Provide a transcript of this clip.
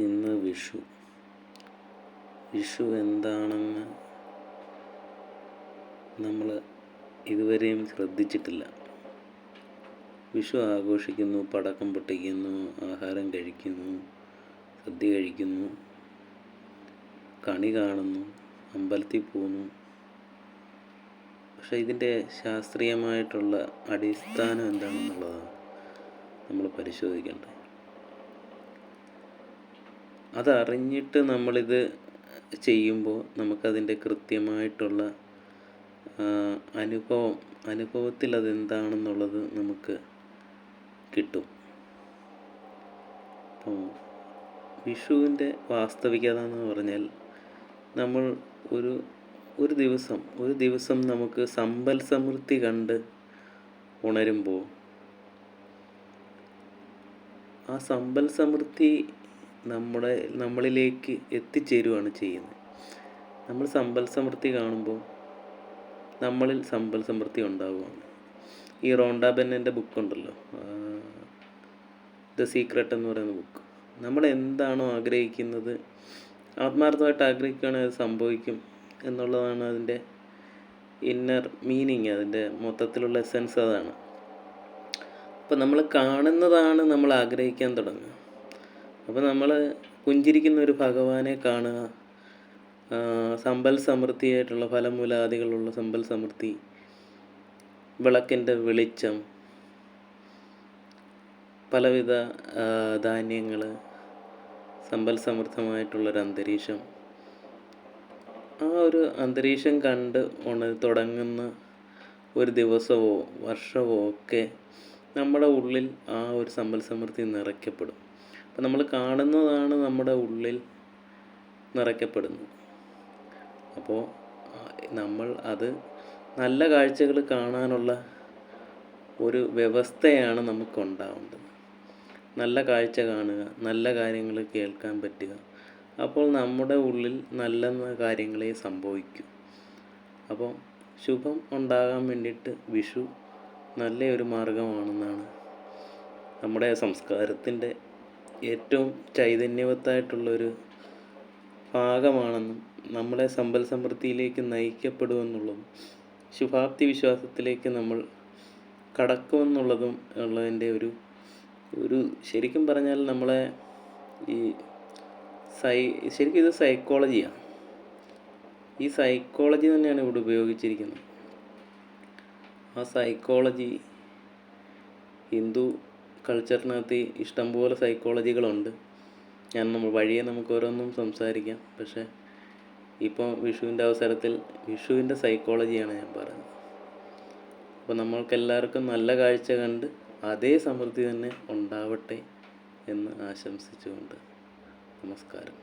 ഇന്ന് വിഷു. വിഷു എന്താണെന്ന് നമ്മൾ ഇതുവരെയും ശ്രദ്ധിച്ചിട്ടില്ല. വിഷു ആഘോഷിക്കുന്നു, പടക്കം പൊട്ടിക്കുന്നു, ആഹാരം കഴിക്കുന്നു, സദ്യ കഴിക്കുന്നു, കണി കാണുന്നു, അമ്പലത്തിൽ പോകുന്നു. പക്ഷേ ഇതിൻ്റെ ശാസ്ത്രീയമായിട്ടുള്ള അടിസ്ഥാനം എന്താണെന്നുള്ളതാണ് നമ്മൾ പരിശോധിക്കേണ്ടത്. അതറിഞ്ഞിട്ട് നമ്മളിത് ചെയ്യുമ്പോൾ നമുക്കതിൻ്റെ കൃത്യമായിട്ടുള്ള അനുഭവത്തിൽ അതെന്താണെന്നുള്ളത് നമുക്ക് കിട്ടും. അപ്പോൾ വിഷുവിൻ്റെ വാസ്തവികത എന്ന് പറഞ്ഞാൽ നമ്മൾ ഒരു ദിവസം നമുക്ക് സമ്പൽ സമൃദ്ധി കണ്ട് ഉണരുമ്പോൾ ആ സമ്പൽ സമൃദ്ധി നമ്മളിലേക്ക് എത്തിച്ചേരുകയാണ് ചെയ്യുന്നത്. നമ്മൾ സമ്പൽ സമൃദ്ധി കാണുമ്പോൾ നമ്മളിൽ സമ്പൽ സമൃദ്ധി ഉണ്ടാവുകയാണ്. ഈ റോണ്ട ബെന്നിൻ്റെ ബുക്കുണ്ടല്ലോ, ദ സീക്രട്ട് എന്ന് പറയുന്ന ബുക്ക്. നമ്മൾ എന്താണോ ആഗ്രഹിക്കുന്നത്, ആത്മാർത്ഥമായിട്ട് ആഗ്രഹിക്കുകയാണെങ്കിൽ അത് സംഭവിക്കും എന്നുള്ളതാണ് അതിൻ്റെ ഇന്നർ മീനിങ്, അതിൻ്റെ മൊത്തത്തിലുള്ള എസെൻസ് അതാണ്. അപ്പോൾ നമ്മൾ കാണുന്നതാണ് നമ്മൾ ആഗ്രഹിക്കാൻ തുടങ്ങുക. അപ്പോൾ നമ്മൾ പുഞ്ചിരിക്കുന്ന ഒരു ഭഗവാനെ കാണുക, സമ്പൽ സമൃദ്ധിയായിട്ടുള്ള ഫലമൂലാദികളുള്ള സമ്പൽ സമൃദ്ധി, വിളക്കിൻ്റെ വെളിച്ചം, പലവിധ ധാന്യങ്ങൾ, സമ്പൽ സമൃദ്ധമായിട്ടുള്ളൊരു അന്തരീക്ഷം. ആ ഒരു അന്തരീക്ഷം കണ്ട് തുടങ്ങുന്ന ഒരു ദിവസമോ വർഷമോ ഒക്കെ നമ്മുടെ ഉള്ളിൽ ആ ഒരു സമ്പൽ സമൃദ്ധി നിറയ്ക്കപ്പെടും. അപ്പം നമ്മൾ കാണുന്നതാണ് നമ്മുടെ ഉള്ളിൽ നിറയ്ക്കപ്പെടുന്നത്. അപ്പോൾ നമ്മൾ അത് നല്ല കാഴ്ചകൾ കാണാനുള്ള ഒരു വ്യവസ്ഥയാണ് നമുക്കുണ്ടാവേണ്ടത്. നല്ല കാഴ്ച കാണുക, നല്ല കാര്യങ്ങൾ കേൾക്കാൻ പറ്റുക. അപ്പോൾ നമ്മുടെ ഉള്ളിൽ നല്ല കാര്യങ്ങളെ സംഭവിക്കൂ. അപ്പോൾ ശുഭം ഉണ്ടാകാൻ വേണ്ടിയിട്ട് വിഷു നല്ലൊരു മാർഗമാണെന്നാണ്, നമ്മുടെ സംസ്കാരത്തിൻ്റെ ഏറ്റവും ചൈതന്യവത്തായിട്ടുള്ളൊരു ഭാഗമാണെന്നും നമ്മളെ സമ്പൽ സമൃദ്ധിയിലേക്ക് നയിക്കപ്പെടുമെന്നുള്ളതും ശുഭാപ്തി വിശ്വാസത്തിലേക്ക് നമ്മൾ കടക്കുമെന്നുള്ളതും ഉള്ളതിൻ്റെ ഒരു ശരിക്കും പറഞ്ഞാൽ നമ്മളെ ശരിക്കും ഇത് സൈക്കോളജിയാണ്. ഈ സൈക്കോളജി തന്നെയാണ് ഇവിടെ ഉപയോഗിച്ചിരിക്കുന്നത്. ആ സൈക്കോളജി ഹിന്ദു കൾച്ചറിനകത്ത് ഇഷ്ടംപോലെ സൈക്കോളജികളുണ്ട്. നമുക്ക് ഓരോന്നും സംസാരിക്കാം. പക്ഷേ ഇപ്പോൾ വിഷുവിൻ്റെ അവസരത്തിൽ വിഷുവിൻ്റെ സൈക്കോളജിയാണ് ഞാൻ പറയുന്നത്. അപ്പോൾ നമ്മൾക്കെല്ലാവർക്കും നല്ല കാഴ്ച കണ്ട് അതേ സമൃദ്ധി തന്നെ ഉണ്ടാവട്ടെ എന്ന് ആശംസിച്ചുകൊണ്ട് നമസ്കാരം.